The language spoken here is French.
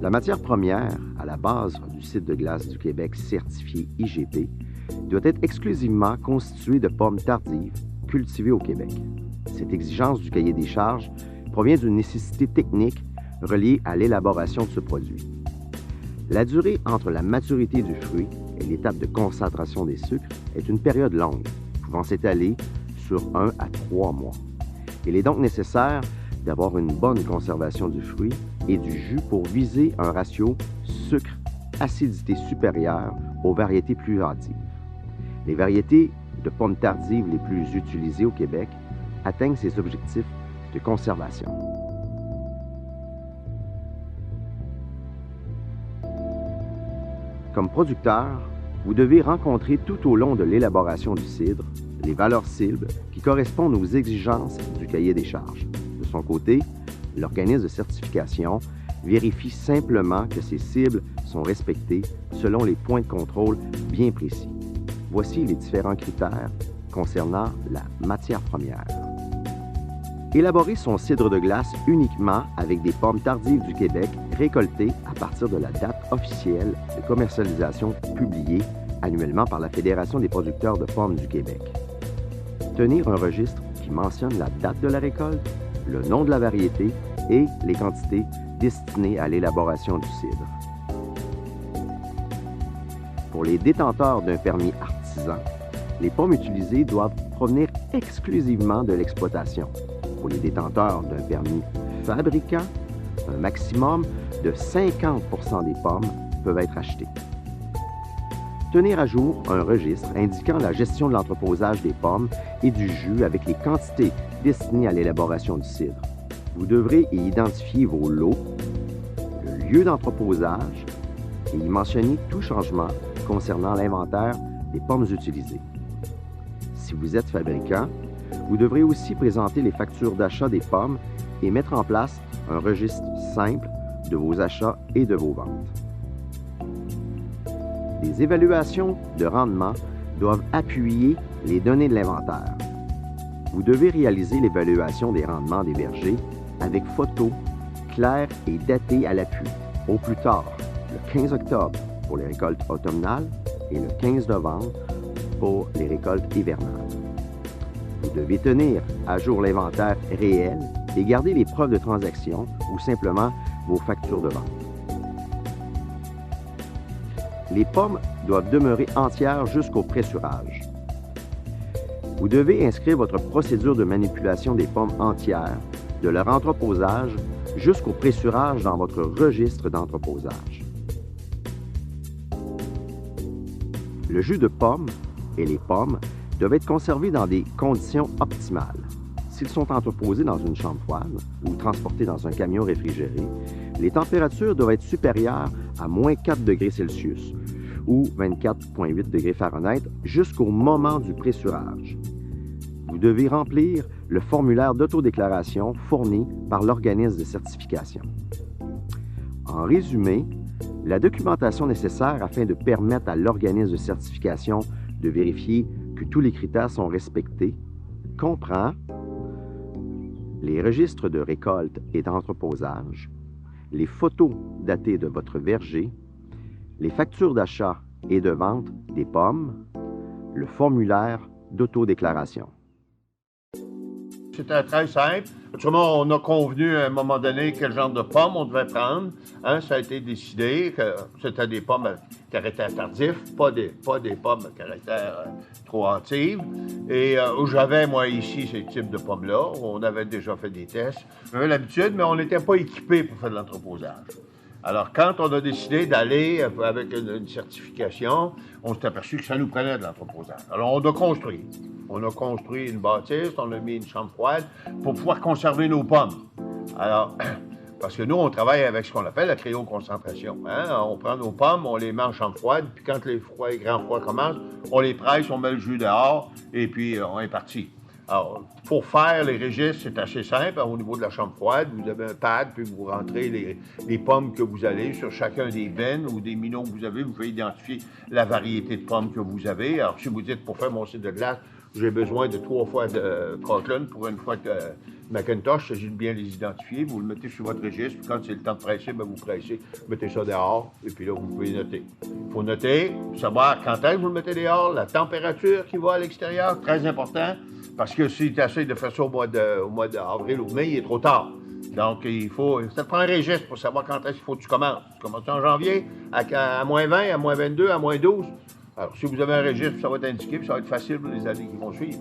La matière première, à la base du cidre de glace du Québec certifié IGP, doit être exclusivement constituée de pommes tardives cultivées au Québec. Cette exigence du cahier des charges provient d'une nécessité technique reliée à l'élaboration de ce produit. La durée entre la maturité du fruit et l'étape de concentration des sucres est une période longue, pouvant s'étaler sur 1 à 3 mois. Il est donc nécessaire d'avoir une bonne conservation du fruit et du jus pour viser un ratio sucre-acidité supérieur aux variétés plus hâtives. Les variétés de pommes tardives les plus utilisées au Québec atteignent ces objectifs de conservation. Comme producteur, vous devez rencontrer tout au long de l'élaboration du cidre les valeurs cibles qui correspondent aux exigences du cahier des charges. De son côté, l'organisme de certification vérifie simplement que ces cibles sont respectées selon les points de contrôle bien précis. Voici les différents critères concernant la matière première. Élaborer son cidre de glace uniquement avec des pommes tardives du Québec récoltées à partir de la date officielle de commercialisation publiée annuellement par la Fédération des producteurs de pommes du Québec. Tenir un registre qui mentionne la date de la récolte, le nom de la variété et les quantités destinées à l'élaboration du cidre. Pour les détenteurs d'un permis artisan, les pommes utilisées doivent provenir exclusivement de l'exploitation. Pour les détenteurs d'un permis fabricant, un maximum de 50 % des pommes peuvent être achetées. Tenir à jour un registre indiquant la gestion de l'entreposage des pommes et du jus avec les quantités destinées à l'élaboration du cidre. Vous devrez y identifier vos lots, le lieu d'entreposage et y mentionner tout changement concernant l'inventaire des pommes utilisées. Si vous êtes fabricant, vous devrez aussi présenter les factures d'achat des pommes et mettre en place un registre simple de vos achats et de vos ventes. Les évaluations de rendement doivent appuyer les données de l'inventaire. Vous devez réaliser l'évaluation des rendements des vergers avec photos claires et datées à l'appui, au plus tard le 15 octobre pour les récoltes automnales et le 15 novembre pour les récoltes hivernales. Vous devez tenir à jour l'inventaire réel et garder les preuves de transaction ou simplement vos factures de vente. Les pommes doivent demeurer entières jusqu'au pressurage. Vous devez inscrire votre procédure de manipulation des pommes entières, de leur entreposage jusqu'au pressurage dans votre registre d'entreposage. Le jus de pomme et les pommes doivent être conservés dans des conditions optimales. S'ils sont entreposés dans une chambre froide ou transportés dans un camion réfrigéré, les températures doivent être supérieures à moins 4 degrés Celsius ou 24,8 degrés Fahrenheit jusqu'au moment du pressurage. Vous devez remplir le formulaire d'autodéclaration fourni par l'organisme de certification. En résumé, la documentation nécessaire afin de permettre à l'organisme de certification de vérifier que tous les critères sont respectés comprend les registres de récolte et d'entreposage, les photos datées de votre verger, les factures d'achat et de vente des pommes, le formulaire d'autodéclaration. C'était très simple. Autrement, on a convenu à un moment donné quel genre de pommes on devait prendre. Ça a été décidé que c'était des pommes à caractère tardif, pas des pommes à caractère trop hâtive. Et j'avais, moi, ici, ces types de pommes-là. On avait déjà fait des tests. J'avais l'habitude, mais on n'était pas équipés pour faire de l'entreposage. Alors, quand on a décidé d'aller avec une certification, on s'est aperçu que ça nous prenait de l'entreposage. Alors, on a construit. On a construit une bâtisse, on a mis une chambre froide pour pouvoir conserver nos pommes. Alors, parce que nous, on travaille avec ce qu'on appelle la cryoconcentration. On prend nos pommes, on les met en chambre froide, puis quand les grands froids commencent, on les presse, on met le jus dehors, et puis on est parti. Alors, pour faire les registres, c'est assez simple. Au niveau de la chambre froide, vous avez un pad, puis vous rentrez les pommes que vous avez sur chacun des bennes ou des minots que vous avez. Vous pouvez identifier la variété de pommes que vous avez. Alors, si vous dites, pour faire mon site de glace, j'ai besoin de 3 fois de Cortland pour une fois de Macintosh, il s'agit de bien les identifier. Vous le mettez sur votre registre, puis quand c'est le temps de presser, bien, vous pressez, vous mettez ça dehors, et puis là, vous pouvez noter. Il faut noter, savoir quand est-ce que vous le mettez dehors, la température qui va à l'extérieur, très important. Parce que si tu essaies de faire ça au mois d'avril ou mai, il est trop tard. Donc, ça te prend un registre pour savoir quand est-ce qu'il faut que tu commences. Tu commences en janvier, à moins 20, à moins 22, à moins 12. Alors, si vous avez un registre, ça va être indiqué, puis ça va être facile pour les années qui vont suivre.